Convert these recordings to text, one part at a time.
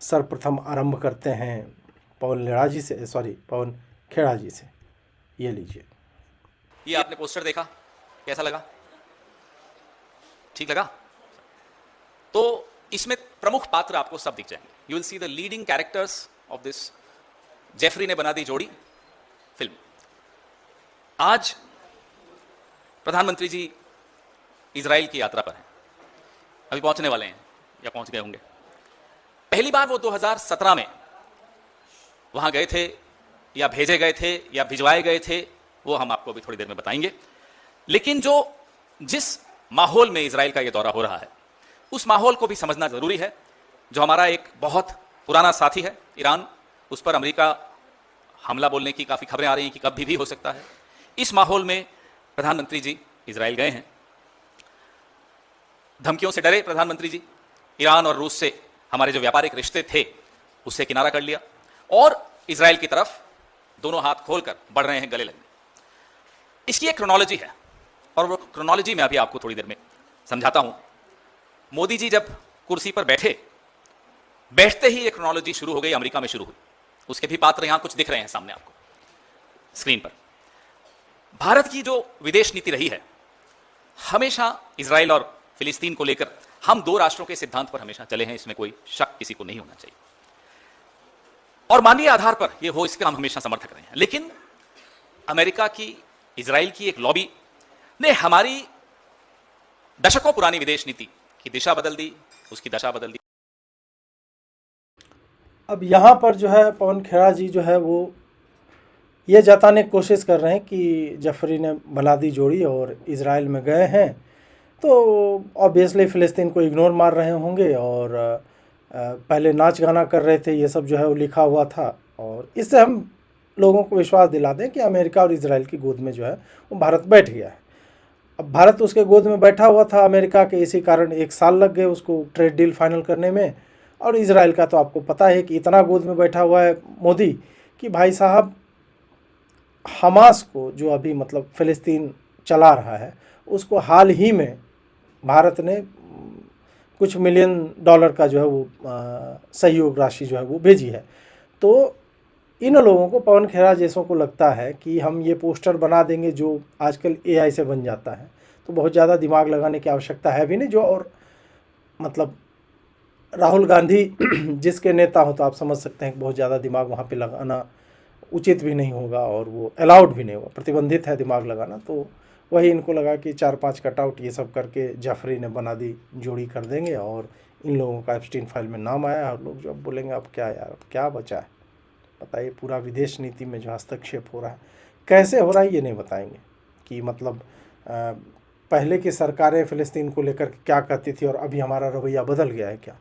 सर्वप्रथम आरंभ करते हैं पवन लेड़ा जी से, सॉरी पवन खेड़ा जी से। ये लीजिए। ये आपने पोस्टर देखा, कैसा लगा? ठीक लगा? तो इसमें प्रमुख पात्र आपको सब दिख जाएंगे। You will see the leading characters of this Jeffrey ने बना दी जोड़ी फिल्म। आज प्रधानमंत्री जी इजराइल की यात्रा पर हैं, अभी पहुंचने वाले हैं या पहुंच गए होंगे। पहली बार वो 2017 में वहां गए थे या भेजे गए थे या भिजवाए गए थे, वो हम आपको अभी थोड़ी देर में बताएंगे। लेकिन जिस माहौल में इजराइल का ये दौरा हो रहा है, उस माहौल को भी समझना जरूरी है। जो हमारा एक बहुत पुराना साथी है ईरान, उस पर अमेरिका हमला बोलने की काफी खबरें आ रही हैं कि कभी भी हो सकता है। इस माहौल में प्रधानमंत्री जी इजराइल गए हैं। धमकियों से डरे प्रधानमंत्री जी, ईरान और रूस से हमारे जो व्यापारिक रिश्ते थे उससे किनारा कर लिया और इजराइल की तरफ दोनों हाथ खोलकर बढ़ रहे हैं गले लगने। इसकी एक क्रोनोलॉजी है और वो क्रोनोलॉजी मैं अभी आपको थोड़ी देर में समझाता हूं। मोदी जी जब कुर्सी पर बैठते ही ये क्रोनोलॉजी शुरू हो गई, अमेरिका में शुरू हुई। उसके भी पात्र यहां कुछ दिख रहे हैं सामने आपको स्क्रीन पर। भारत की जो विदेश नीति रही है, हमेशा इजराइल और फिलिस्तीन को लेकर हम दो राष्ट्रों के सिद्धांत पर हमेशा चले हैं, इसमें कोई शक किसी को नहीं होना चाहिए और मानवीय आधार पर यह हो, इसके हम हमेशा समर्थक रहे हैं। लेकिन अमेरिका की, इजराइल की एक लॉबी ने हमारी दशकों पुरानी विदेश नीति की दिशा बदल दी, उसकी दशा बदल दी। अब यहाँ पर जो है पवन खेड़ा जी जो है वो ये जताने की कोशिश कर रहे हैं कि जफरी ने बना दी जोड़ी और इजराइल में गए हैं, तो ऑब्वियसली फ़िलिस्तीन को इग्नोर मार रहे होंगे और पहले नाच गाना कर रहे थे, ये सब जो है वो लिखा हुआ था। और इससे हम लोगों को विश्वास दिला दें कि अमेरिका और इजराइल की गोद में जो है वो भारत बैठ गया है। अब भारत उसके गोद में बैठा हुआ था अमेरिका के, इसी कारण 1 साल लग गए उसको ट्रेड डील फाइनल करने में। और इजराइल का तो आपको पता है कि इतना गोद में बैठा हुआ है मोदी कि भाई साहब हमास को, जो अभी मतलब फ़िलिस्तीन चला रहा है, उसको हाल ही में भारत ने कुछ मिलियन डॉलर का जो है वो सहयोग राशि जो है वो भेजी है। तो इन लोगों को, पवन खेड़ा जैसों को लगता है कि हम ये पोस्टर बना देंगे जो आजकल एआई से बन जाता है, तो बहुत ज़्यादा दिमाग लगाने की आवश्यकता है भी नहीं। जो और मतलब राहुल गांधी जिसके नेता हो, तो आप समझ सकते हैं कि बहुत ज़्यादा दिमाग वहाँ पे लगाना उचित भी नहीं होगा और वो अलाउड भी नहीं होगा, प्रतिबंधित है दिमाग लगाना। तो वही इनको लगा कि 4-5 कटआउट ये सब करके जाफरी ने बना दी जोड़ी कर देंगे और इन लोगों का एप्स्टीन फाइल में नाम आया और लोग जो अब बोलेंगे अब क्या यार, अब क्या बचा है बताइए। पूरा विदेश नीति में जो हस्तक्षेप हो रहा है, कैसे हो रहा है ये नहीं बताएंगे कि मतलब पहले की सरकारें फ़िलिस्तीन को लेकर क्या कहती थी और अभी हमारा रवैया बदल गया है क्या।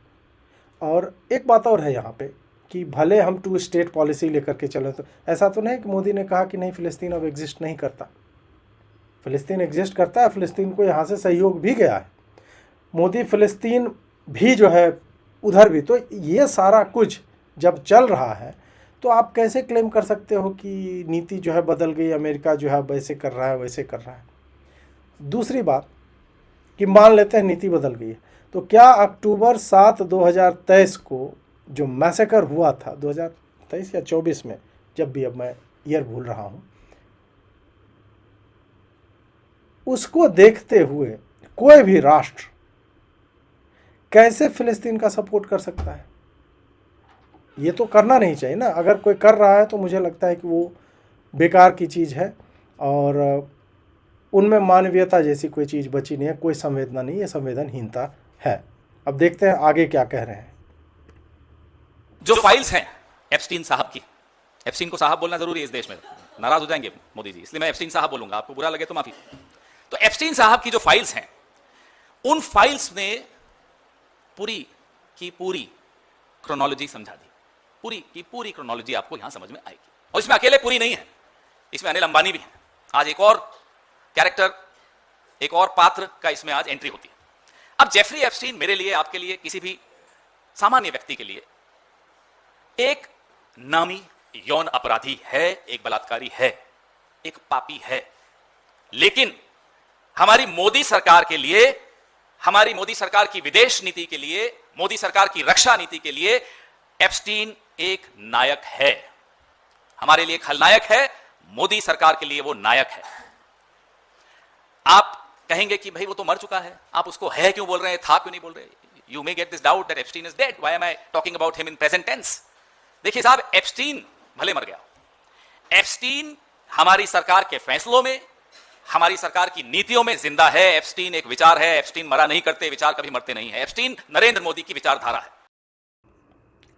और एक बात और है यहाँ पे कि भले हम 2 स्टेट पॉलिसी लेकर के चलें, तो ऐसा तो नहीं कि मोदी ने कहा कि नहीं फ़िलिस्तीन अब एग्जिस्ट नहीं करता। फ़िलिस्तीन एग्जिस्ट करता है, फ़िलिस्तीन को यहाँ से सहयोग भी गया है मोदी, फ़िलिस्तीन भी जो है उधर भी। तो ये सारा कुछ जब चल रहा है तो आप कैसे क्लेम कर सकते हो कि नीति जो है बदल गई, अमेरिका जो है वैसे कर रहा है वैसे कर रहा है। दूसरी बात कि मान लेते हैं नीति बदल गई है, तो क्या अक्टूबर 7, 2023 को जो मैसेकर हुआ था 2023 या 24 में, जब भी, अब मैं ईयर भूल रहा हूँ, उसको देखते हुए कोई भी राष्ट्र कैसे फ़िलिस्तीन का सपोर्ट कर सकता है? ये तो करना नहीं चाहिए ना। अगर कोई कर रहा है तो मुझे लगता है कि वो बेकार की चीज़ है और उनमें मानवीयता जैसी कोई चीज़ बची नहीं है, कोई संवेदना नहीं है, संवेदनहीनता है। अब देखते हैं आगे क्या कह रहे हैं। जो फाइल्स हैं एप्स्टीन साहब की, एप्स्टीन को साहब बोलना जरूरी है इस देश में, नाराज हो जाएंगे मोदी जी, इसलिए मैं एप्स्टीन साहब बोलूंगा, आपको बुरा लगे तो माफी। तो एप्स्टीन साहब की जो फाइल्स हैं, उन फाइल्स ने पूरी की पूरी क्रोनोलॉजी समझा दी। पूरी की पूरी क्रोनोलॉजी आपको यहां समझ में आएगी। और इसमें अकेले पूरी नहीं है, इसमें अनिल अंबानी भी है। आज एक और कैरेक्टर, एक और पात्र का इसमें आज एंट्री होती है। अब जेफरी एप्स्टीन मेरे लिए, आपके लिए, किसी भी सामान्य व्यक्ति के लिए एक नामी यौन अपराधी है, एक बलात्कारी है, एक पापी है। लेकिन हमारी मोदी सरकार के लिए, हमारी मोदी सरकार की विदेश नीति के लिए, मोदी सरकार की रक्षा नीति के लिए एप्स्टीन एक नायक है, हमारे लिए खलनायक है, मोदी सरकार के लिए वो नायक है। आप कहेंगे कि भाई वो तो मर चुका है, आप उसको है क्यों बोल रहे हैं, था क्यों नहीं बोल रहे? You may get this doubt that Epstein is dead, why am I talking about him in present tense? देखिए साहब, एप्स्टीन भले मर गया, एप्स्टीन हमारी सरकार के फैसलों में, हमारी सरकार की नीतियों में जिंदा है। एप्स्टीन एक विचार है, एप्स्टीन मरा नहीं करते, विचार कभी मरते नहीं है। एप्स्टीन नरेंद्र मोदी की विचारधारा है।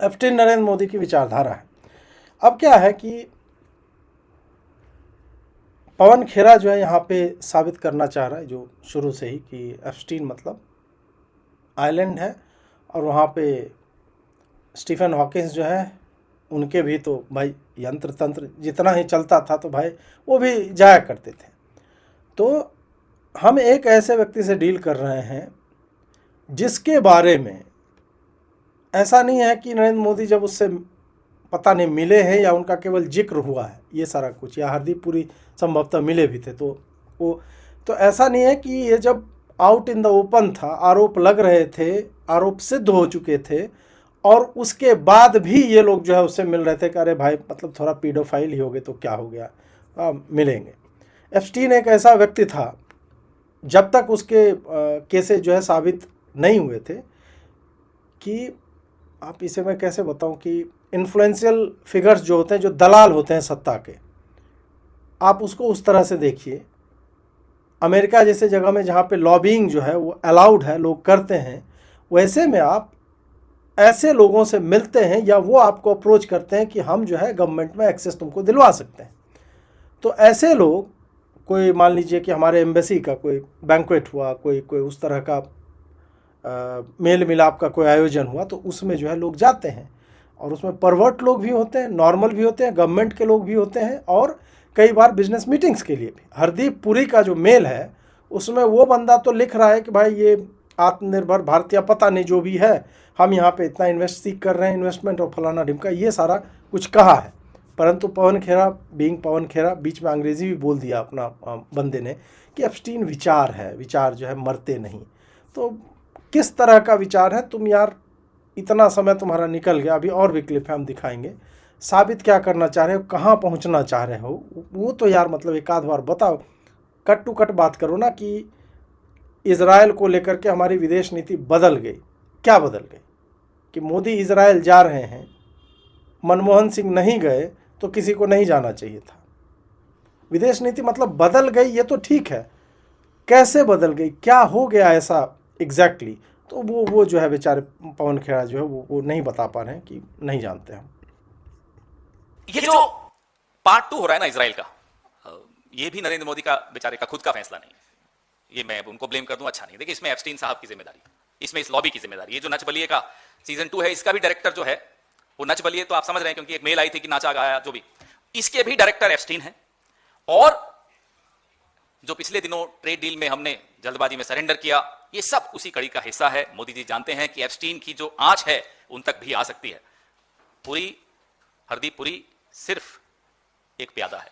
एप्स्टीन नरेंद्र मोदी की विचारधारा है। अब क्या है कि पवन खेरा जो है यहाँ पे साबित करना चाह रहा है, जो शुरू से ही, कि एप्स्टीन मतलब आइलैंड है और वहाँ पे स्टीफन हॉकिंस जो है, उनके भी तो भाई यंत्र तंत्र जितना ही चलता था तो भाई वो भी जाया करते थे। तो हम एक ऐसे व्यक्ति से डील कर रहे हैं जिसके बारे में ऐसा नहीं है कि नरेंद्र मोदी जब उससे पता नहीं मिले हैं या उनका केवल जिक्र हुआ है ये सारा कुछ, या हरदीप पुरी संभवतः मिले भी थे, तो वो तो ऐसा नहीं है कि ये जब आउट इन द ओपन था, आरोप लग रहे थे, आरोप सिद्ध हो चुके थे, और उसके बाद भी ये लोग जो है उससे मिल रहे थे कि अरे भाई मतलब थोड़ा पीडोफाइल ही हो गए तो क्या हो गया, मिलेंगे। एप्स्टीन एक ऐसा व्यक्ति था, जब तक उसके केसेस जो है साबित नहीं हुए थे, कि आप इसे मैं कैसे बताऊं, कि इन्फ्लुएंशियल फिगर्स जो होते हैं, जो दलाल होते हैं सत्ता के, आप उसको उस तरह से देखिए। अमेरिका जैसे जगह में जहाँ पे लॉबिंग जो है वो अलाउड है, लोग करते हैं, वैसे में आप ऐसे लोगों से मिलते हैं या वो आपको अप्रोच करते हैं कि हम जो है गवर्नमेंट में एक्सेस तुमको दिलवा सकते हैं। तो ऐसे लोग, कोई मान लीजिए कि हमारे एम्बेसी का कोई बैंक्वेट हुआ, कोई उस तरह का मेल मिलाप का कोई आयोजन हुआ, तो उसमें जो है लोग जाते हैं, और उसमें परवर्ट लोग भी होते हैं, नॉर्मल भी होते हैं, गवर्नमेंट के लोग भी होते हैं, और कई बार बिजनेस मीटिंग्स के लिए भी। हरदीप पुरी का जो मेल है उसमें वो बंदा तो लिख रहा है कि भाई ये आत्मनिर्भर भारत या पता नहीं जो भी है, हम यहाँ पे इतना इन्वेस्ट कर रहे हैं, इन्वेस्टमेंट और फलाना ढिमका, ये सारा कुछ कहा है। परंतु पवन खेरा, बीइंग पवन खेरा, बीच में अंग्रेजी भी बोल दिया अपना बंदे ने कि एप्स्टीन विचार है, विचार जो है मरते नहीं। तो किस तरह का विचार है तुम यार, इतना समय तुम्हारा निकल गया, अभी और भी क्लिप है हम दिखाएंगे, साबित क्या करना चाह रहे हो, कहाँ पहुँचना चाह रहे हो, वो तो यार मतलब एक आध बार बताओ, कट टू कट बात करो ना, कि इजराइल को लेकर के हमारी विदेश नीति बदल गई। क्या बदल गई? कि मोदी इजराइल जा रहे हैं, मनमोहन सिंह नहीं गए तो किसी को नहीं जाना चाहिए था। विदेश नीति मतलब बदल गई, ये तो ठीक है, कैसे बदल गई, क्या हो गया ऐसा एग्जैक्टली, तो वो जो है बेचारे पवन खेरा जो है वो नहीं बता पा रहे हैं, कि नहीं जानते हम। ये जो पार्ट 2 हो रहा है ना इसराइल का, ये भी नरेंद्र मोदी का बेचारे का खुद का फैसला नहीं है, ये मैं उनको ब्लेम कर दूं अच्छा नहीं। देखिए इसमें एप्स्टीन साहब की जिम्मेदारी, इसमें इस लॉबी की जिम्मेदारी। ये जो नच बलिए का सीजन 2 है, इसका भी डायरेक्टर जो है वो नच बलिए, तो आप समझ रहे हैं क्योंकि एक मेल आई थी कि नाचा गाया जो भी, इसके भी डायरेक्टर एप्स्टीन है। और जो पिछले दिनों ट्रेड डील में हमने जल्दबाजी में सरेंडर किया, ये सब उसी कड़ी का हिस्सा है। मोदी जी जानते हैं कि एप्स्टीन की जो आंच है उन तक भी आ सकती है। पुरी, हरदीप पुरी सिर्फ एक प्यादा है,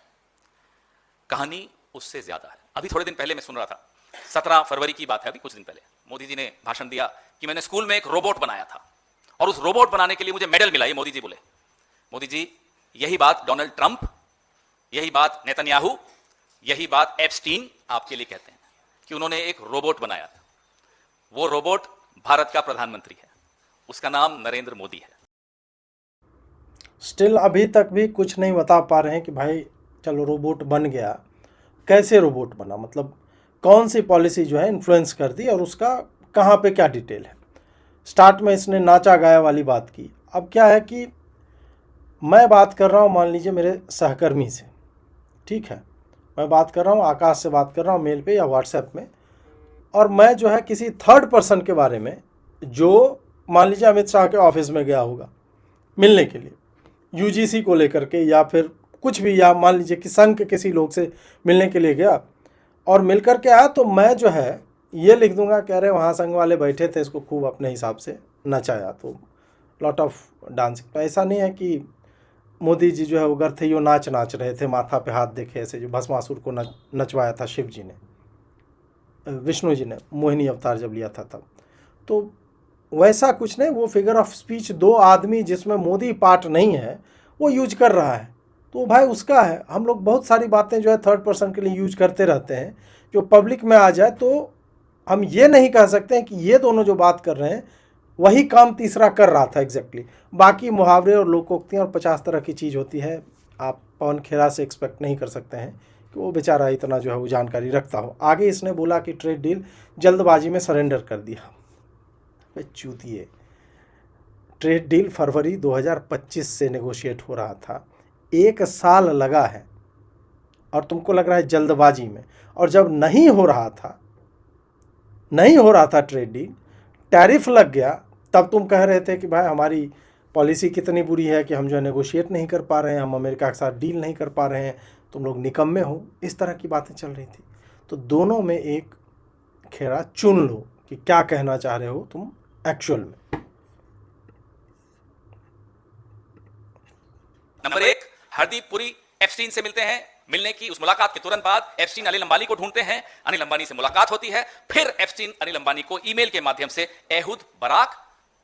कहानी उससे ज्यादा है। अभी थोड़े दिन पहले मैं सुन रहा था, 17 फरवरी की बात है, अभी कुछ दिन पहले मोदी जी ने भाषण दिया कि मैंने स्कूल में एक रोबोट बनाया था और उस रोबोट बनाने के लिए मुझे मेडल मिला। ये मोदी जी बोले। मोदी जी, यही बात डोनाल्ड ट्रंप, यही बात नेतन्याहू, यही बात एप्स्टीन आपके लिए कहते हैं कि उन्होंने एक रोबोट बनाया था। वो रोबोट भारत का प्रधानमंत्री है, उसका नाम नरेंद्र मोदी है। स्टिल अभी तक भी कुछ नहीं बता पा रहे हैं कि भाई चलो रोबोट बन गया, कैसे रोबोट बना, मतलब कौन सी पॉलिसी जो है इन्फ्लुएंस कर दी, और उसका कहाँ पे क्या डिटेल है। स्टार्ट में इसने नाचा गाया वाली बात की। अब क्या है कि मैं बात कर रहा हूँ, मान लीजिए मेरे सहकर्मी से, ठीक है, मैं बात कर रहा हूँ, आकाश से बात कर रहा हूँ मेल पे या व्हाट्सएप में, और मैं जो है किसी थर्ड पर्सन के बारे में, जो मान लीजिए अमित शाह के ऑफिस में गया होगा मिलने के लिए, यूजीसी को लेकर के, या फिर कुछ भी, या मान लीजिए कि संघ के किसी लोग से मिलने के लिए गया और मिल कर के आया, तो मैं जो है ये लिख दूंगा, कह रहे वहाँ संघ वाले बैठे थे, इसको खूब अपने हिसाब से नचाया, तो लॉट ऑफ डांसिंग। तो ऐसा नहीं है कि मोदी जी जो है वो गरथइयो नाच रहे थे, माथा पे हाथ देखे, ऐसे जो भस्मासुर को नचवाया था शिव जी ने, विष्णु जी ने मोहिनी अवतार जब लिया था तब। तो वैसा कुछ नहीं, वो फिगर ऑफ स्पीच 2 आदमी जिसमें मोदी पार्ट नहीं है वो यूज कर रहा है, तो भाई उसका है। हम लोग बहुत सारी बातें जो है थर्ड पर्सन के लिए यूज करते रहते हैं, जो पब्लिक में आ जाए तो हम ये नहीं कह सकते हैं कि ये दोनों जो बात कर रहे हैं वही काम तीसरा कर रहा था एग्जैक्टली। बाकी मुहावरे और लोकोक्तियाँ और 50 तरह की चीज़ होती है, आप पवन खेरा से एक्सपेक्ट नहीं कर सकते हैं कि वो बेचारा इतना जो है वो जानकारी रखता हो। आगे इसने बोला कि ट्रेड डील जल्दबाजी में सरेंडर कर दिया। चूतिए, ट्रेड डील फरवरी 2025 से नेगोशिएट हो रहा था, 1 साल लगा है और तुमको लग रहा है जल्दबाजी में। और जब नहीं हो रहा था ट्रेड डील, टैरिफ लग गया, तब तुम कह रहे थे कि भाई हमारी पॉलिसी कितनी बुरी है कि हम जो है नेगोशिएट नहीं कर पा रहे हैं, हम अमेरिका के साथ डील नहीं कर पा रहे हैं, तुम लोग निकम्मे हो। इस तरह की बातें चल रही थी। तो दोनों में एक खेरा चुन लो कि क्या कहना चाह रहे हो तुम एक्चुअल में। नंबर 1, हरदीप पुरी एप्स्टीन से मिलते हैं। मिलने की उस मुलाकात के तुरंत बाद एप्स्टीन अनिल अंबानी को ढूंढते हैं। अनिल अंबानी से मुलाकात होती है। फिर एप्स्टीन अनिल अंबानी को ईमेल के माध्यम से एहूद बराक,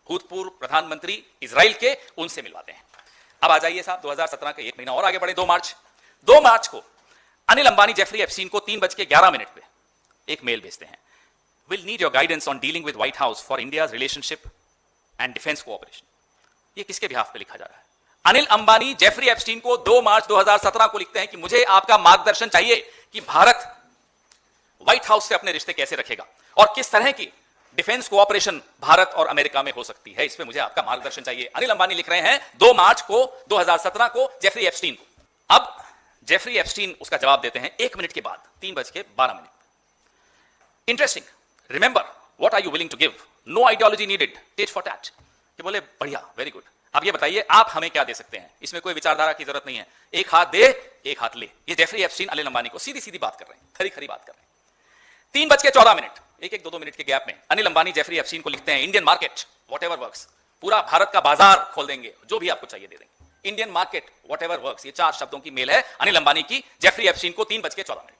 भूतपूर्व प्रधानमंत्री इजराइल के, उनसे मिलवाते हैं। अब आ जाइए साहब 2017 के 1 महीना और आगे बढ़े। 2 मार्च को अनिल अंबानी जेफरी एप्स्टीन को 3:11 पे एक मेल भेजते हैं। Will need your guidance on dealing with white house for India's relationship and defence cooperation. ये किसके बिहाफ पे लिखा जा रहा है? अनिल अंबानी जेफरी एप्स्टीन को 2 मार्च 2017 को लिखते हैं कि मुझे आपका मार्गदर्शन चाहिए कि भारत व्हाइट हाउस से अपने रिश्ते कैसे रखेगा और किस तरह की डिफेंस कोऑपरेशन भारत और अमेरिका में हो सकती है, इस पे मुझे आपका मार्गदर्शन चाहिए। अनिल अंबानी लिख रहे हैं 2 मार्च को 2017 को जेफरी एप्स्टीन को। अब जेफरी एप्स्टीन उसका जवाब देते हैं 1 मिनट के बाद, 3:12। Interesting, remember what are you willing to give, no ideology needed, tit for tat. कि बोले बढ़िया, वेरी गुड, अब ये बताइए आप हमें क्या दे सकते हैं, इसमें कोई विचारधारा की जरूरत नहीं है, एक हाथ दे एक हाथ ले। ये जेफरी एप्स्टीन अनिल अंबानी को सीधी सीधी बात कर रहे हैं, खरी खरी बात कर रहे हैं। 3:14, 1-2 मिनट के गैप में अनिल अंबानी जेफरी एप्स्टीन को लिखते हैं इंडियन मार्केट व्हाटएवर वर्क्स, पूरा भारत का बाजार खोल देंगे, जो भी आपको चाहिए दे देंगे। इंडियन मार्केट व्हाटएवर वर्क्स, ये 4 शब्दों की मेल है अनिल अंबानी की जेफरी एप्स्टीन को 3:14।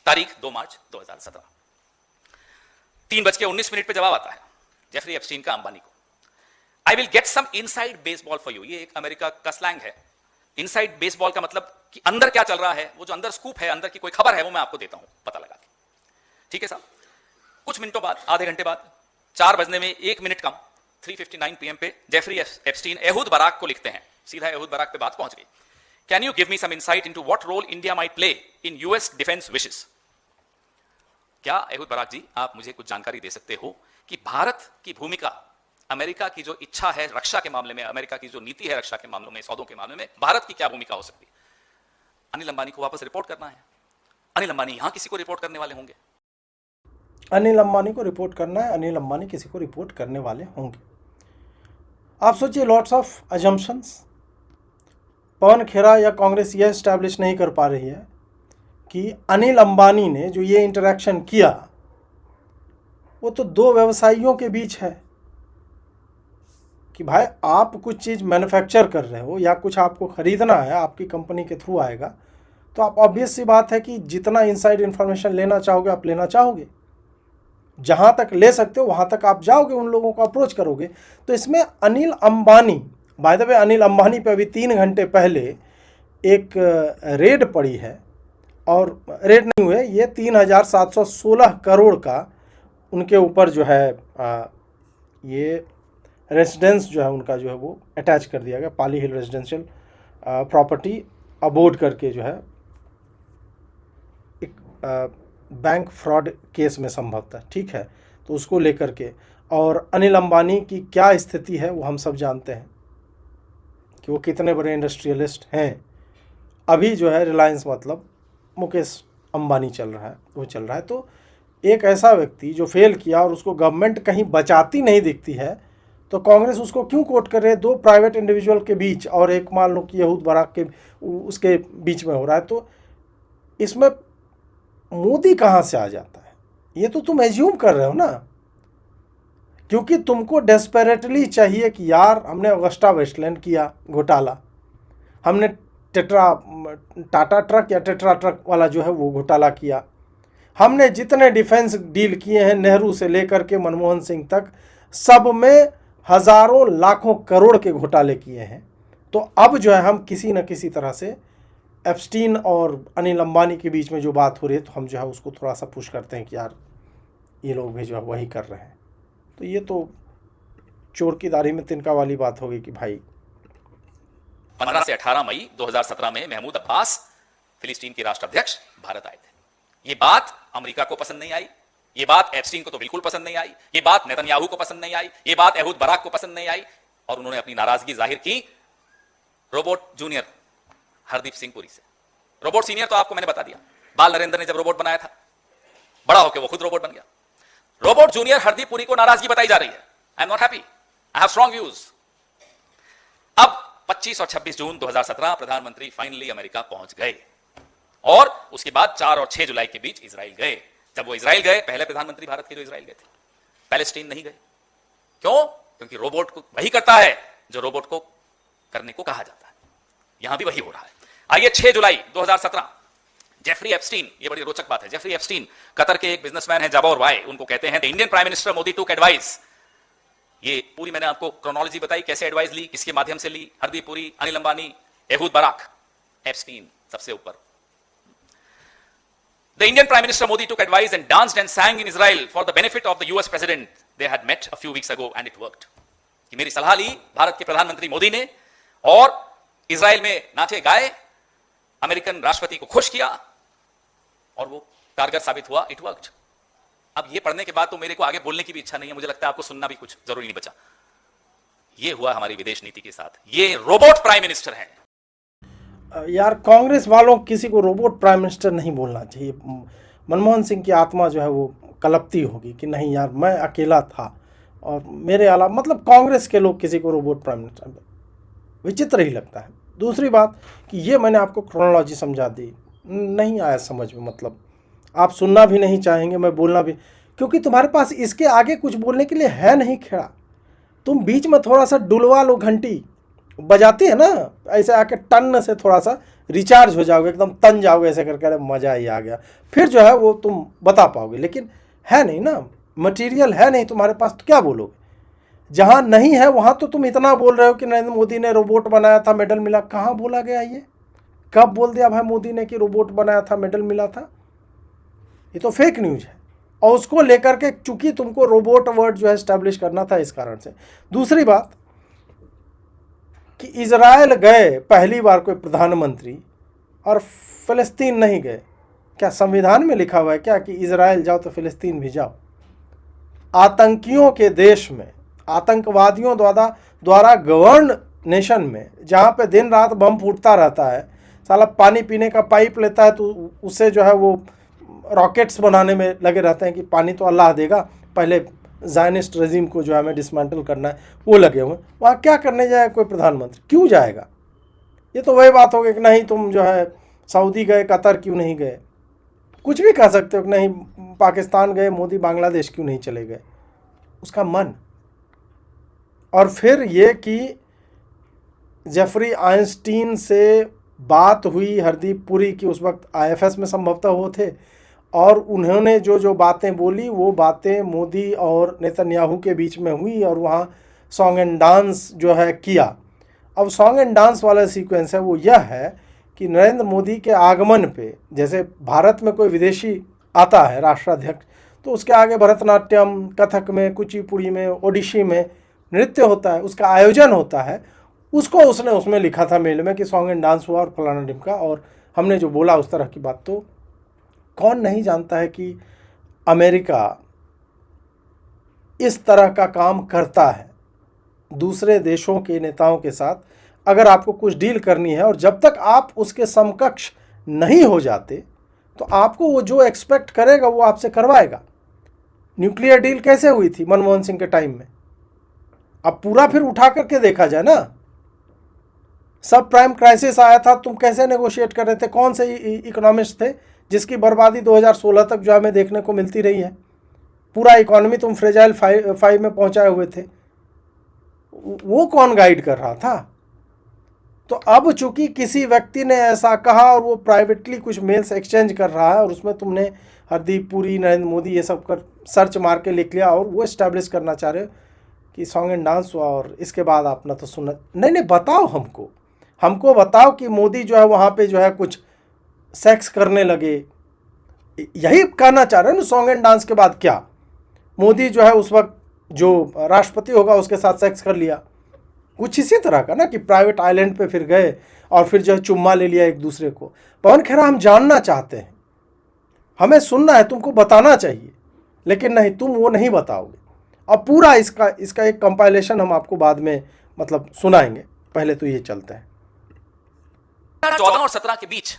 तारीख 2 मार्च 2017। 3:19 पे जवाब आता है जेफरी एप्स्टीन का अंबानी को। I will get some inside baseball for you. ये एक अमेरिका का स्लैंग है। इनसाइड बेसबॉल का मतलब कि अंदर क्या चल रहा है, वो जो अंदर स्कूप है, अंदर की कोई खबर है, वो मैं आपको देता हूं पता लगा के। ठीक है साहब। कुछ मिनटों बाद, आधे घंटे बाद, 4 बजने में 1 मिनट कम, 3:59 PM पे जेफरी एप्स्टीन एहूद बराक को लिखते हैं। सीधा एहूद बराक पे बात पहुंच गई। Can you give me some insight into what role India might play in US defence wishes. क्या एहूद बराक जी आप मुझे कुछ जानकारी दे सकते हो कि भारत की भूमिका, अमेरिका की जो इच्छा है रक्षा के मामले में, अमेरिका की जो नीति है रक्षा के मामलों में, सौदों के मामले में, भारत की क्या भूमिका हो सकती है? अनिल अंबानी को वापस रिपोर्ट करना है। अनिल अंबानी यहां किसी को रिपोर्ट करने वाले होंगे। अनिल अंबानी को रिपोर्ट करना है, अनिल अंबानी किसी को रिपोर्ट करने वाले होंगे। आप सोचिए, लॉट्स ऑफ अजम्पशंस। पवन खेरा या कांग्रेस यह एस्टैब्लिश नहीं कर पा रही है कि अनिल अंबानी ने जो ये इंटरेक्शन किया वो तो 2 व्यवसायियों के बीच है कि भाई आप कुछ चीज़ मैन्युफैक्चर कर रहे हो या कुछ आपको ख़रीदना है, आपकी कंपनी के थ्रू आएगा, तो आप ऑब्वियस सी बात है कि जितना इनसाइड इन्फॉर्मेशन लेना चाहोगे आप लेना चाहोगे, जहाँ तक ले सकते हो वहाँ तक आप जाओगे, उन लोगों को अप्रोच करोगे। तो इसमें Anil Ambani, by the way Anil Ambani पे अभी 3 घंटे पहले एक रेड पड़ी है, और रेड नहीं हुए, ये 3,716 करोड़ का उनके ऊपर जो है ये रेजिडेंस जो है उनका जो है वो अटैच कर दिया गया, पाली हिल रेजिडेंशियल प्रॉपर्टी अबोर्ड करके जो है एक बैंक फ्रॉड केस में संभवतः, ठीक है, तो उसको लेकर के। और अनिल अंबानी की क्या स्थिति है वो हम सब जानते हैं कि वो कितने बड़े इंडस्ट्रियलिस्ट हैं। अभी जो है रिलायंस मतलब मुकेश अंबानी चल रहा है, वो चल रहा है। तो एक ऐसा व्यक्ति जो फेल किया और उसको गवर्नमेंट कहीं बचाती नहीं दिखती है, तो कांग्रेस उसको क्यों कोट कर रही है? 2 प्राइवेट इंडिविजुअल के बीच और एक मान लो कि एहूद बराक के उसके बीच में हो रहा है, तो इसमें मोदी कहाँ से आ जाता है? ये तो तुम एज्यूम कर रहे हो ना, क्योंकि तुमको डेस्परेटली चाहिए कि यार हमने अगस्टा वेस्टलैंड किया घोटाला, हमने टाटा ट्रक या टेट्रा ट्रक वाला जो है वो घोटाला किया, हमने जितने डिफेंस डील किए हैं नेहरू से लेकर के मनमोहन सिंह तक, सब में हजारों लाखों करोड़ के घोटाले किए हैं। तो अब जो है हम किसी न किसी तरह से एप्स्टीन और अनिल अंबानी के बीच में जो बात हो रही है, तो हम जो है उसको थोड़ा सा पुश करते हैं कि यार ये लोग भी जो है वही कर रहे हैं। तो ये तो चोर की दाढ़ी में तिनका वाली बात हो गई कि भाई 15 से 18 मई 2017 में महमूद अब्बास फिलिस्तीन के राष्ट्राध्यक्ष भारत आए थे। ये बात अमेरिका को पसंद नहीं आई, ये बात एप्स्टीन को तो बिल्कुल पसंद नहीं आई, ये बात नेतन्याहू को पसंद नहीं आई, ये बात एहूद बराक को पसंद नहीं आई, और उन्होंने अपनी नाराजगी जाहिर की रोबोट जूनियर हरदीप सिंह पुरी से। रोबोट सीनियर तो आपको मैंने बता दिया, बाल नरेंद्र ने जब रोबोट बनाया था, बड़ा होकर वो खुद रोबोट बन गया। रोबोट जूनियर हरदीप पुरी को नाराजगी बताई जा रही है। I am not happy, I have strong views. अब 25 और 26 जून 2017 प्रधानमंत्री फाइनली अमेरिका पहुंच गए, और उसके बाद 4 और 6 जुलाई के बीच इजराइल गए। जब वो इजराइल गए, पहले प्रधानमंत्री भारत के जो इजराइल गए थे, पैलेस्टीन नहीं गए। क्यों? क्योंकि रोबोट को वही करता है जो रोबोट को करने को कहा जाता है। यहां भी वही हो रहा है। आइए 6 जुलाई 2017, जेफरी एप्स्टीन, ये बड़ी रोचक बात है। जेफरी एप्स्टीन कतर के एक बिजनेसमैन है, जाबोर वाई, उनको कहते हैं the Indian prime minister Modi took advice. ये पूरी मैंने आपको क्रोनोलॉजी बताई, कैसे एडवाइस ली, किसके माध्यम से ली। Hardeep Puri, Anil Ambani, Ehud Barak, Epstein सबसे ऊपर। The Indian Prime Minister Modi took advice and danced and sang in Israel for the benefit of the US President. They had met a few weeks ago and it worked. कि मेरी सलाह ली भारत के प्रधानमंत्री मोदी ने, और Israel में नाचे गाए, अमेरिकन राष्ट्रपति को खुश किया, और वो कारगर साबित हुआ। It worked. अब ये पढ़ने के बाद तो मेरे को आगे बोलने की भी इच्छा नहीं है, मुझे लगता है आपको सुनना भी कुछ जरूरी नहीं बचा। ये हुआ हमारी विदेश नीति के साथ। ये रोबोट प्राइम मिनिस्टर है। यार कांग्रेस वालों किसी को रोबोट प्राइम मिनिस्टर नहीं बोलना चाहिए। मनमोहन सिंह की आत्मा जो है वो कलपती होगी कि नहीं यार, मैं अकेला था और मेरे अलावा, मतलब कांग्रेस के लोग किसी को रोबोट प्राइम मिनिस्टर, विचित्र ही लगता है। दूसरी बात कि ये मैंने आपको क्रोनोलॉजी समझा दी, नहीं आया समझ में, मतलब आप सुनना भी नहीं चाहेंगे, मैं बोलना भी, क्योंकि तुम्हारे पास इसके आगे कुछ बोलने के लिए है नहीं खेड़ा। तुम बीच में थोड़ा सा डुलवा लो, घंटी बजाती है ना, ऐसे आके टन से थोड़ा सा रिचार्ज हो जाओगे, एकदम तन जाओगे, ऐसे करके अरे मज़ा ही आ गया, फिर जो है वो तुम बता पाओगे। लेकिन है नहीं ना, मटेरियल है नहीं तुम्हारे पास, तो क्या बोलोगे? जहाँ नहीं है वहाँ तो तुम इतना बोल रहे हो कि नरेंद्र मोदी ने रोबोट बनाया था, मेडल मिला। कहाँ बोला गया ये? कब बोल दिया भाई मोदी ने कि रोबोट बनाया था, मेडल मिला था? ये तो फेक न्यूज़ है, और उसको लेकर के चूंकि तुमको रोबोट वर्ड जो है एस्टैब्लिश करना था, इस कारण से। दूसरी बात कि इजराइल गए पहली बार कोई प्रधानमंत्री और फ़लस्तीन नहीं गए। क्या संविधान में लिखा हुआ है क्या कि इजराइल जाओ तो फ़लस्तीन भी जाओ? आतंकियों के देश में, आतंकवादियों द्वारा गवर्न नेशन में, जहाँ पे दिन रात बम फूटता रहता है, साला पानी पीने का पाइप लेता है तो उससे जो है वो रॉकेट्स बनाने में लगे रहते हैं कि पानी तो अल्लाह देगा, पहले ज़ायनिस्ट रेजिम को जो है हमें डिसमेंटल करना है, वो लगे हुए। वहाँ क्या करने जाए कोई प्रधानमंत्री? क्यों जाएगा? ये तो वही बात हो गई कि नहीं तुम जो है सऊदी गए, कतर क्यों नहीं गए? कुछ भी कह सकते हो कि नहीं पाकिस्तान गए मोदी, बांग्लादेश क्यों नहीं चले गए? उसका मन। और फिर ये कि जेफरी आइंस्टीन से बात हुई हरदीप पुरी की, उस वक्त IFS में संभवतः वो थे, और उन्होंने जो बातें बोली वो बातें मोदी और नेतन्याहू के बीच में हुई, और वहाँ सॉन्ग एंड डांस जो है किया। अब सॉन्ग एंड डांस वाला सीक्वेंस है वो यह है कि नरेंद्र मोदी के आगमन पे, जैसे भारत में कोई विदेशी आता है राष्ट्राध्यक्ष, तो उसके आगे भरतनाट्यम, कथक में, कुचिपुड़ी में, ओडिशी में नृत्य होता है, उसका आयोजन होता है। उसको उसने उसमें लिखा था मेल में कि सॉन्ग एंड डांस हुआ और फलाना ढिमका, और हमने जो बोला उस तरह की बात। तो कौन नहीं जानता है कि अमेरिका इस तरह का काम करता है दूसरे देशों के नेताओं के साथ। अगर आपको कुछ डील करनी है और जब तक आप उसके समकक्ष नहीं हो जाते तो आपको वो जो एक्सपेक्ट करेगा वो आपसे करवाएगा। न्यूक्लियर डील कैसे हुई थी मनमोहन सिंह के टाइम में? अब पूरा फिर उठा करके देखा जाए ना, सब प्राइम क्राइसिस आया था, तुम कैसे नेगोशिएट कर रहे थे? कौन से इकोनॉमिस्ट थे जिसकी बर्बादी 2016 तक जो हमें देखने को मिलती रही है? पूरा इकोनॉमी तुम फ्रेजाइल 5 में पहुंचाए हुए थे, वो कौन गाइड कर रहा था? तो अब चूंकि किसी व्यक्ति ने ऐसा कहा और वो प्राइवेटली कुछ मेल्स एक्सचेंज कर रहा है, और उसमें तुमने हरदीप पुरी, नरेंद्र मोदी ये सब कर सर्च मार के लिख लिया और वो इस्टेब्लिश करना चाह रहे हो, कि सॉन्ग एंड डांस हुआ और इसके बाद आपने तो सुना नहीं। नहीं बताओ हमको बताओ कि मोदी जो है वहाँ पे जो है कुछ सेक्स करने लगे, यही कहना चाह रहे हैं ना। सॉन्ग एंड डांस के बाद क्या मोदी जो है उस वक्त जो राष्ट्रपति होगा उसके साथ सेक्स कर लिया, कुछ इसी तरह का ना कि प्राइवेट आइलैंड पे फिर गए और फिर जो है चुम्मा ले लिया एक दूसरे को। पवन खेरा हम जानना चाहते हैं, हमें सुनना है, तुमको बताना चाहिए, लेकिन नहीं, तुम वो नहीं बताओगे। अब पूरा इसका एक कंपाइलेशन हम आपको बाद में मतलब सुनाएंगे, पहले तो ये चलते हैं। 14 और 17 के बीच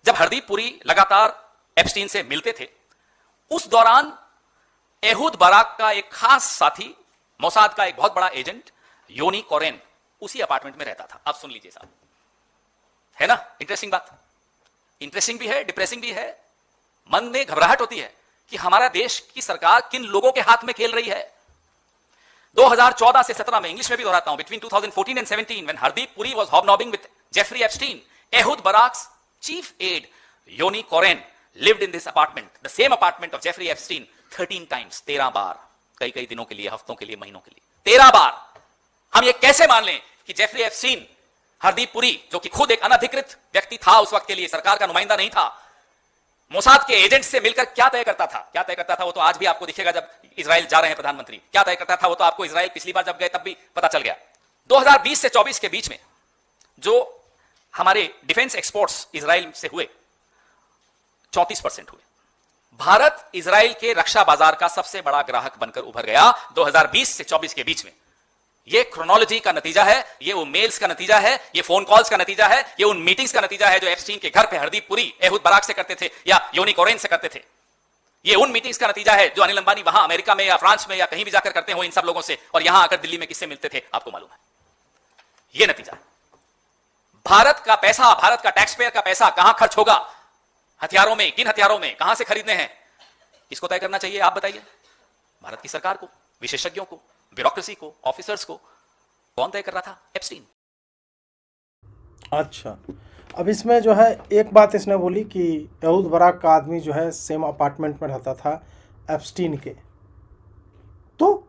जब हरदीप पुरी लगातार एप्स्टीन से मिलते थे, उस दौरान एहूद बाराक का एक खास साथी, मोसाद का एक बहुत बड़ा एजेंट योनी कोरेन उसी अपार्टमेंट में रहता था। आप सुन लीजिए साहब, है ना इंटरेस्टिंग बात। इंटरेस्टिंग भी है, डिप्रेसिंग भी है। मन में घबराहट होती है कि हमारा देश की सरकार किन लोगों के हाथ में खेल रही है। 2014 से 17 में, इंग्लिश में भी दोहराता हूं, between 2014 and 17 when Hardeep Puri was hobnobbing with Jeffrey Epstein, Ehud Barak's chief aide Yoni Koren lived in this apartment, the same apartment of Jeffrey Epstein 13 times, 13 बार, कई दिनों के लिए, हफ्तों के लिए, महीनों के लिए, 13 बार। हम ये कैसे मान लें कि जेफरी एप्स्टीन, हरदीप पुरी जो कि खुद एक अनधिकृत व्यक्ति था उस वक्त के लिए, सरकार का नुमाइंदा नहीं था, मोसाद के एजेंट से मिलकर क्या तय करता था वो तो आज भी आपको दिखेगा जब इजराइल जा रहे हैं प्रधानमंत्री। क्या तय करता था वो तो आपको इजराइल पिछली बार जब गए तब भी पता चल गया। 2020 से 24 के बीच में जो हमारे डिफेंस एक्सपोर्ट्स इजराइल से हुए 34% हुए। भारत इजराइल के रक्षा बाजार का सबसे बड़ा ग्राहक बनकर उभर गया 2020 से 24 के बीच में। यह क्रोनोलॉजी का नतीजा है, ये वो मेल्स का नतीजा है, ये फोन कॉल्स का नतीजा है, ये उन मीटिंग्स का नतीजा है जो एप्स्टीन के घर पे हरदीप पुरी एहूद बाराक से करते थे या योनी कोरेन से करते थे। ये उन मीटिंग्स का नतीजा है जो अनिल अंबानी वहां अमेरिका में या फ्रांस में या कहीं भी जाकर करते हो इन सब लोगों से, और यहां आकर दिल्ली में किससे मिलते थे आपको मालूम है। यह नतीजा, भारत का पैसा, भारत का टैक्स पेयर का पैसा कहां खर्च होगा, हथियारों में, किन हथियारों में, कहां से खरीदने हैं, किसको तय करना चाहिए आप बताइए। भारत की सरकार को, विशेषज्ञों को, ब्यूरोक्रेसी को, ऑफिसर्स को। कौन तय कर रहा था? एप्स्टीन। अच्छा, अब इसमें जो है एक बात इसने बोली कि एहूद बाराक का आदमी जो है सेम अपार्टमेंट में रहता था एप्स्टीन के, तो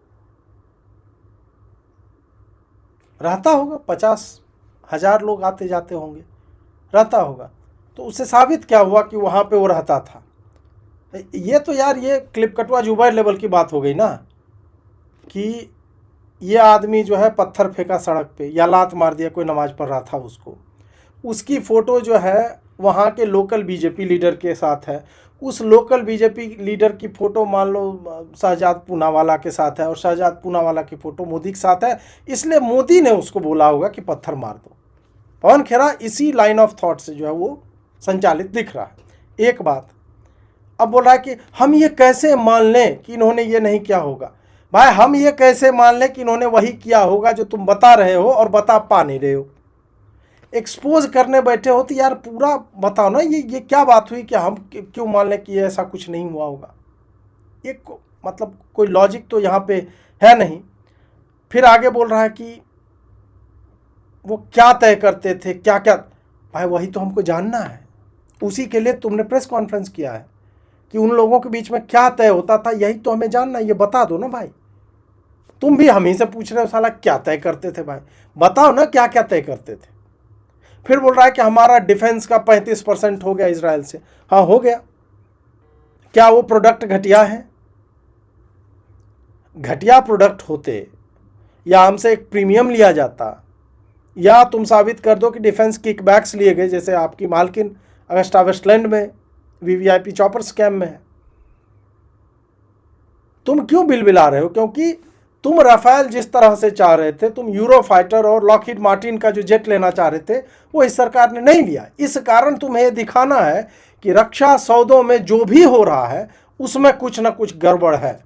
रहता होगा, 50,000 लोग आते जाते होंगे, रहता होगा, तो उससे साबित क्या हुआ कि वहाँ पे वो रहता था। ये तो यार ये क्लिप कटवा जुबैर लेवल की बात हो गई ना, कि ये आदमी जो है पत्थर फेंका सड़क पे या लात मार दिया, कोई नमाज पढ़ रहा था उसको, उसकी फ़ोटो जो है वहाँ के लोकल बीजेपी लीडर के साथ है, उस लोकल बीजेपी लीडर की फ़ोटो मान लो शहजाद पूनावाला के साथ है और शहजाद पूनावाला की फ़ोटो मोदी के साथ है, इसलिए मोदी ने उसको बोला होगा कि पत्थर मार दो। पवन खेरा इसी लाइन ऑफ थॉट से जो है वो संचालित दिख रहा है। एक बात, अब बोल रहा है कि हम ये कैसे मान लें कि इन्होंने ये नहीं किया होगा। भाई हम ये कैसे मान लें कि इन्होंने वही किया होगा जो तुम बता रहे हो और बता पा नहीं रहे हो। एक्सपोज करने बैठे हो तो यार पूरा बताओ ना, ये क्या बात हुई कि हम क्यों मान लें कि ये ऐसा कुछ नहीं हुआ होगा। एक मतलब कोई लॉजिक तो यहाँ पे है नहीं। फिर आगे बोल रहा है कि वो क्या तय करते थे, क्या क्या। भाई वही तो हमको जानना है, उसी के लिए तुमने प्रेस कॉन्फ्रेंस किया है कि उन लोगों के बीच में क्या तय होता था, यही तो हमें जानना है। ये बता दो ना भाई, तुम भी हम ही से पूछ रहे हो साला क्या तय करते थे। भाई बताओ ना क्या क्या तय करते थे। फिर बोल रहा है कि हमारा डिफेंस का 35% हो गया इजराइल से। हाँ हो गया, क्या वो प्रोडक्ट घटिया है? घटिया प्रोडक्ट होते या हमसे एक प्रीमियम लिया जाता, या तुम साबित कर दो कि डिफेंस किकबैक्स लिए गए, जैसे आपकी मालकिन अगस्टा वेस्टलैंड में वीवीआईपी चॉपर स्कैम में है। तुम क्यों बिलबिला रहे हो? क्योंकि तुम राफेल जिस तरह से चाह रहे थे, तुम यूरो फाइटर और लॉकहीड मार्टिन का जो जेट लेना चाह रहे थे, वो इस सरकार ने नहीं लिया। इस कारण तुम्हें ये दिखाना है कि रक्षा सौदों में जो भी हो रहा है उसमें कुछ ना कुछ गड़बड़ है।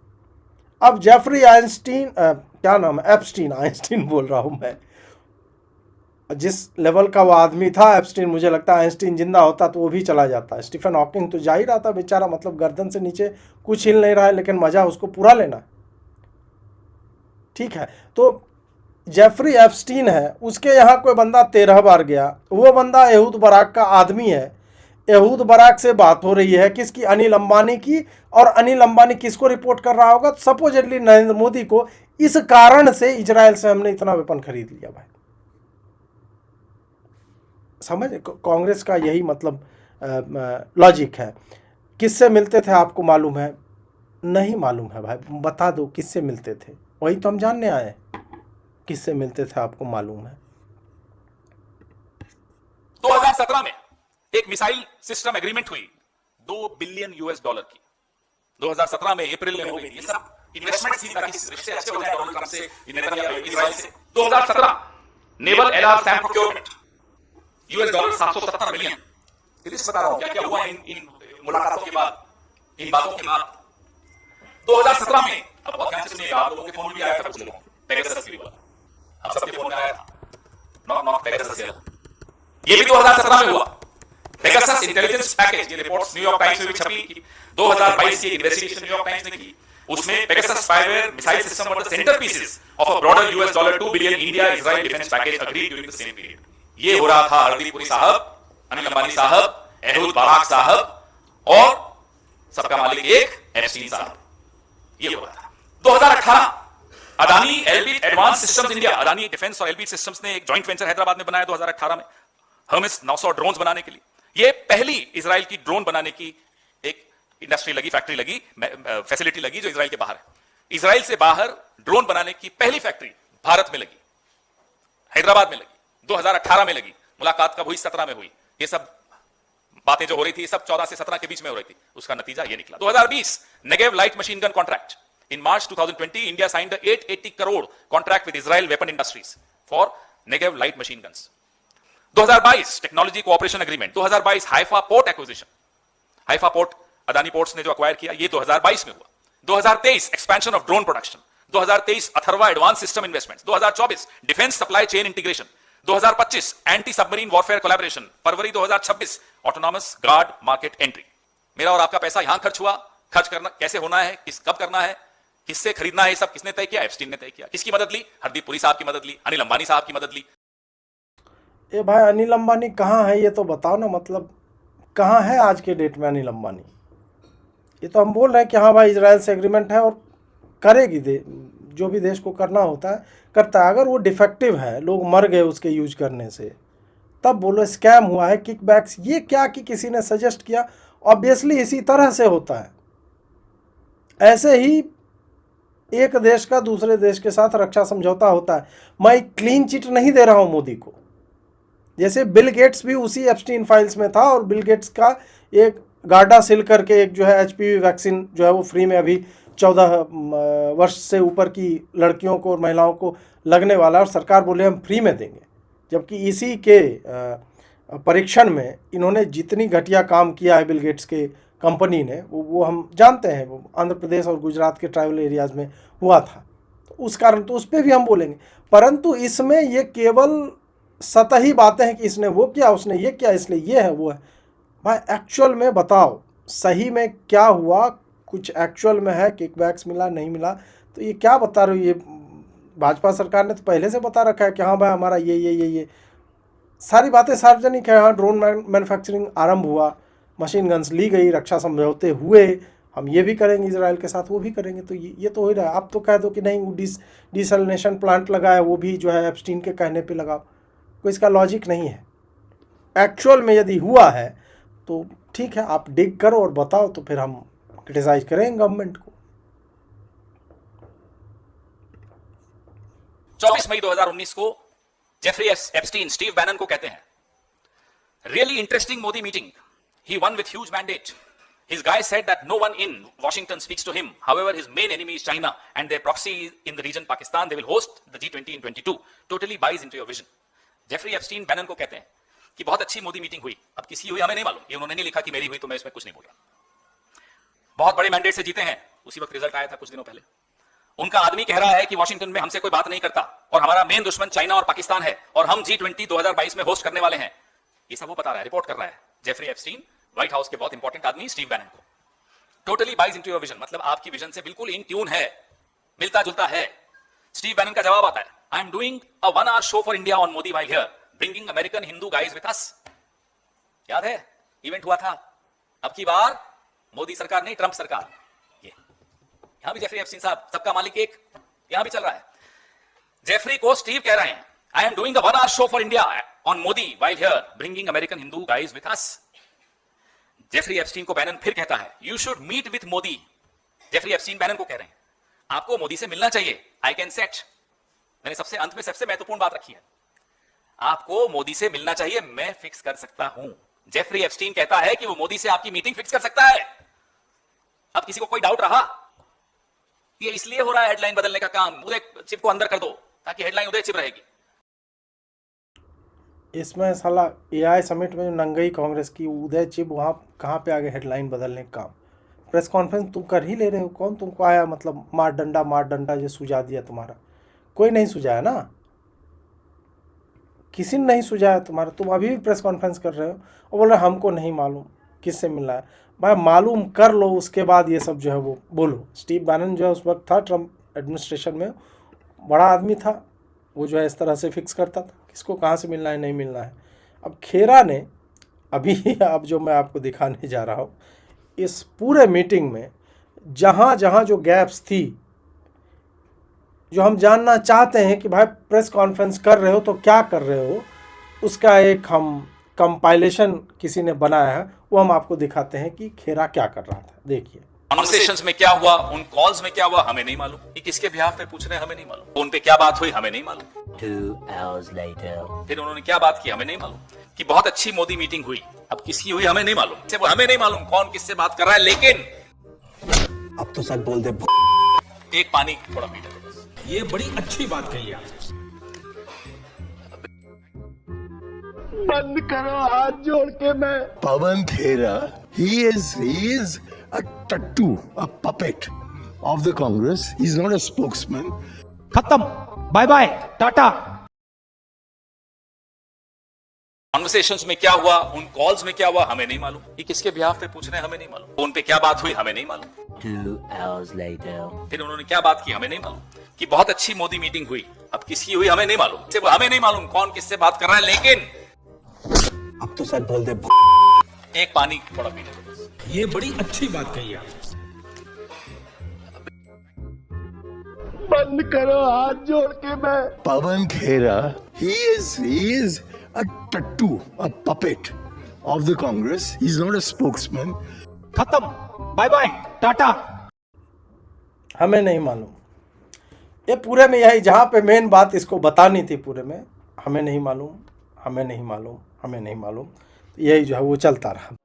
अब जेफरी आइंस्टीन, क्या नाम है, एप्स्टीन, आइंस्टीन बोल रहा हूँ मैं, जिस लेवल का वो आदमी था एप्स्टीन, मुझे लगता है आइंस्टीन जिंदा होता तो वो भी चला जाता। स्टीफन हॉकिंग तो जा ही रहा था बेचारा, मतलब गर्दन से नीचे कुछ हिल नहीं रहा है, लेकिन मज़ा उसको पूरा लेना है। ठीक है, तो जेफरी एप्स्टीन है, उसके यहाँ कोई बंदा 13 बार गया, वो बंदा एहूद बाराक का आदमी है। यहूद बराक से बात हो रही है किसकी, अनिल अंबानी की, और अनिल अंबानी किसको रिपोर्ट कर रहा होगा, सपोजिटली नरेंद्र मोदी को। इस कारण से इजराइल से हमने इतना वेपन खरीद लिया भाई। समझ, कांग्रेस का यही मतलब लॉजिक है। किससे मिलते थे आपको मालूम है? नहीं मालूम है भाई, बता दो किससे मिलते थे, वही तो हम जानने आए, किससे मिलते थे आपको मालूम है? 2017 में एक मिसाइल सिस्टम एग्रीमेंट हुई $2 बिलियन की, 2017 में अप्रैल में हो गई। ये सब इन्वेस्टमेंट थी ताकि रिश्ते अच्छे हो जाए डोनाल्ड ट्रंप से, इजराइल से। 2017 naval LR Sam procurement $770 million. List बता रहा हूं क्या क्या हुआ इन मुलाकातों के बाद, इन बातों के बाद। 2017 में, अब बहुत ध्यान से सुनिएगा, आप लोगों के फोन में भी आया था कुछ लोगों, पेगासस भी हुआ, हम सबके फोन में आया था, नॉट नॉट पेगासस। ये भी 2017 में हुआ। पेगासस इंटेलिजेंस पैकेज, ये रिपोर्ट्स न्यूयॉर्क टाइम्स में भी छपी कि 2022 की इन्वेस्टिगेशन न्यूयॉर्क टाइम्स ने की, उसमें Pegasus spyware missile system were the centre pieces of a broader $2 billion India Israel defence package agreed during the same period. ये हो रहा था हरदीप पुरी साहब, अनिल अंबानी साहब, एहूद बाराक साहब और सबका मालिक एक एप्स्टीन साहब। ये हो रहा था। 2018 Adani Elbit advance systems India, Adani defence और एल्बिट सिस्टम्स ने एक जॉइंट वेंचर हैदराबाद में बनाया 2018 में, हर्मिस 900 ड्रोन्स बनाने के लिए। ये पहली इजराइल की ड्रोन बनाने की एक इंडस्ट्री लगी, फैक्ट्री लगी, फैसिलिटी लगी जो इजराइल के बाहर है। इजराइल से बाहर ड्रोन बनाने की पहली फैक्ट्री भारत में लगी, हैदराबाद में लगी, 2018 में लगी। मुलाकात कब हुई? 17 में हुई। ये सब बातें जो हो रही थी, सब 14 से 17 के बीच में हो रही थी, उसका नतीजा ये निकला। 2020 Negev light machine gun contract. In March 2020, India signed a 880 crore contract with Israel Weapon Industries for Negev light machine guns. 2022 technology cooperation agreement. 2022 Haifa port acquisition, Haifa port Adani ports ने जो अक्वायर किया, ये 2022 में हुआ। 2023 expansion of drone production. 2023 Atharva advance system investments. 2024 defence supply chain integration. 2025 anti submarine warfare collaboration. February 2026 autonomous guard market entry. मेरा और आपका पैसा यहां खर्च हुआ, खर्च करना कैसे होना है, कब करना है, किससे खरीदना है, सब किसने तय किया? एप्स्टीन ने तय किया। किसकी मदद ली? हरदीप पुरी साहब की मदद ली, अनिल अंबानी साहब की मदद ली। ए भाई, अनिल अंबानी कहाँ है ये तो बताओ ना, मतलब कहाँ है आज के डेट में अनिल अंबानी? ये तो हम बोल रहे हैं कि हाँ भाई इजराइल से एग्रीमेंट है और करेगी जो भी देश को करना होता है करता है। अगर वो डिफेक्टिव है, लोग मर गए उसके यूज करने से, तब बोलो स्कैम हुआ है, किकबैक्स, ये क्या कि किसी ने सजेस्ट किया? ऑब्वियसली इसी तरह से होता है। ऐसे ही एक देश का दूसरे देश के साथ रक्षा समझौता होता है। मैं क्लीन चिट नहीं दे रहा हूं मोदी को। जैसे बिल गेट्स भी उसी एप्स्टीन फाइल्स में था, और बिल गेट्स का एक गार्डा सिल करके एक जो है एचपीवी वैक्सीन जो है वो फ्री में अभी 14 वर्ष से ऊपर की लड़कियों को और महिलाओं को लगने वाला, और सरकार बोले हम फ्री में देंगे। जबकि इसी के परीक्षण में इन्होंने जितनी घटिया काम किया है बिल गेट्स के कंपनी ने, वो हम जानते हैं, वो आंध्र प्रदेश और गुजरात के ट्राइबल एरियाज़ में हुआ था। तो उस कारण तो उस पर भी हम बोलेंगे, परंतु इसमें ये केवल सतही बातें हैं कि इसने वो किया, उसने ये किया, इसलिए ये है वो है। भाई एक्चुअल में बताओ सही में क्या हुआ, कुछ एक्चुअल में है, किकबैक्स मिला नहीं मिला? तो ये क्या बता रहे हो? ये भाजपा सरकार ने तो पहले से बता रखा है कि हाँ भाई हमारा ये सारी बातें सार्वजनिक है। हाँ, ड्रोन मैन्युफैक्चरिंग आरंभ हुआ, मशीन गन्स ली गई, रक्षा समझौते हुए, हम ये भी करेंगे इजराइल के साथ, वो भी करेंगे। तो ये तो हो ही रहा है। आप तो कह दो कि नहीं वो डिसैलिनेशन प्लांट लगा है, वो भी जो है एप्स्टीन के कहने पे लगा, कोई इसका लॉजिक नहीं है। एक्चुअल में यदि हुआ है तो ठीक है, आप डिग करो और बताओ, तो फिर हम क्रिटिसाइज करेंगे गवर्नमेंट को। 24 मई 2019 को जेफरी एप्स्टीन स्टीव बैनन को कहते हैं, really interesting Modi meeting, he won with huge mandate. His guy said that no one in Washington speaks to him. However, his main enemy is China and their proxy in the region Pakistan. They will host the G20 in 22. Totally buys into your vision. Jeffrey Epstein Bannon को कहते हैं कि बहुत अच्छी Modi meeting हुई। अब किसी हुई हमें नहीं मालूम, ये उन्होंने नहीं लिखा कि मेरी हुई, तो मैं इसमें कुछ नहीं बोला। बहुत बड़े मैंडेट से जीते हैं, उसी वक्त रिजल्ट आया था कुछ दिनों पहले। उनका आदमी कह रहा है कि वॉशिंगटन में हमसे कोई बात नहीं करता और हमारा मेन दुश्मन चाइना और पाकिस्तान है और हम G20 2022 में होस्ट करने वाले हैं। ये सब वो बता रहा है, रिपोर्ट कर रहा है जेफरी एप्स्टीन, व्हाइट हाउस के बहुत इंपॉर्टेंट आदमी स्टीव बैनन को। Totally buys into your vision, मतलब आपकी विजन से बिल्कुल इन ट्यून है, मिलता जुलता है। स्टीव बैनन का जवाब आता है, आई am doing a 1 hour show for India on Modi while here, bringing American Hindu guys with अस। याद है इवेंट हुआ था। अब की बार मोदी सरकार नहीं, ट्रंप सरकार। ये यहां भी जेफरी एप्स्टीन साहब, सबका मालिक एक, यहां भी चल रहा है। जेफरी को स्टीव कह रहे हैं, I am doing a 1 hour show for India on Modi while here bringing American Hindu guys with us. Jeffrey Epstein को बैनन फिर कहता है, you should meet with Modi. Jeffrey Epstein Bannon को कह रहे हैं, आपको मोदी से मिलना चाहिए। आई कैन सेट, मैंने सबसे अंत में सबसे महत्वपूर्ण बात रखी है, आपको मोदी से मिलना चाहिए, मैं फिक्स कर सकता हूं। जेफरी एप्स्टीन कहता है कि वो मोदी से आपकी मीटिंग फिक्स कर सकता है। अब किसी को कोई डाउट रहा? ये इसलिए हो रहा है हेडलाइन बदलने का काम, उदय चिप को अंदर कर दो ताकि हेडलाइन उदय चिप रहेगी। इसमें साला एआई समिट में जो नंगई कांग्रेस की उदय चिप, वहाँ कहाँ पे आ गए हेडलाइन बदलने का काम? प्रेस कॉन्फ्रेंस तुम कर ही ले रहे हो, कौन तुमको आया मतलब मार डंडा जो सुझा दिया तुम्हारा? कोई नहीं सुझाया ना, किसी ने नहीं सुझाया तुम्हारा। तुम अभी भी प्रेस कॉन्फ्रेंस कर रहे हो और बोल रहे हमको नहीं मालूम किससे मिलना है। भाई मालूम कर लो, उसके बाद ये सब जो है वो बोलो। स्टीव बैनन जो है उस वक्त था ट्रम्प एडमिनिस्ट्रेशन में, बड़ा आदमी था, वो जो है इस तरह से फिक्स करता था किसको कहाँ से मिलना है नहीं मिलना है। अब खेरा ने अभी अब जो मैं आपको दिखाने जा रहा हूँ, इस पूरे मीटिंग में जहाँ जहाँ जो गैप्स थी, जो हम जानना चाहते हैं कि भाई प्रेस कॉन्फ्रेंस कर रहे हो तो क्या कर रहे हो, उसका एक हम कंपाइलेशन किसी ने बनाया है, वो हम आपको दिखाते हैं कि खेरा क्या कर रहा था। देखिए कॉन्वर्सेशंस में क्या हुआ, उन कॉल्स में क्या हुआ, हमें नहीं मालूम। ये किसके बिहाफ पे पूछ रहे हैं, हमें नहीं मालूम। फोन पे क्या बात हुई, हमें नहीं मालूम। 2 hours later. फिर उन्होंने क्या बात की, हमें नहीं मालूम। कि बहुत अच्छी मोदी मीटिंग हुई, अब किसकी हुई हमें नहीं मालूम। सिर्फ हमें नहीं मालूम कौन किससे बात कर रहा है, लेकिन अब तो सच बोल दे। एक पानी थोड़ा मीठा। ये बड़ी अच्छी बात कही आप। बंद करो हाथ जोड़ के। मैं पवन खेरा, he is a tattoo, a puppet of the Congress. He's not a spokesman. खत्म, बाय बाय, टाटा। कॉन्वर्सेशंस में क्या हुआ, उन कॉल्स में क्या हुआ, हमें नहीं मालूम। ये किसके बिहाफ पे पूछ रहे हैं, हमें नहीं मालूम। फोन पे क्या बात हुई, हमें नहीं मालूम। 2 hours later. फिर उन्होंने क्या बात की, हमें नहीं मालूम। कि बहुत अच्छी मोदी मीटिंग हुई, अब किसकी हुई हमें नहीं मालूम। सिर्फ हमें नहीं मालूम कौन किससे बात कर रहा है, लेकिन अब तो सच बोल दे। एक पानी थोड़ा मीठा। ये बड़ी अच्छी बात कही आप। बंद करो हाथ जोड़ के। मैं पवन खेरा, he is a tattoo, a puppet of the Congress. He's not a spokesman. खत्म, बाय बाय, टाटा। हमें नहीं मालूम। ये पूरे में यही, जहाँ पे मेन बात इसको बतानी थी पूरे में, हमें नहीं मालूम, हमें नहीं मालूम, हमें नहीं मालूम, यही जो है वो चलता रहा।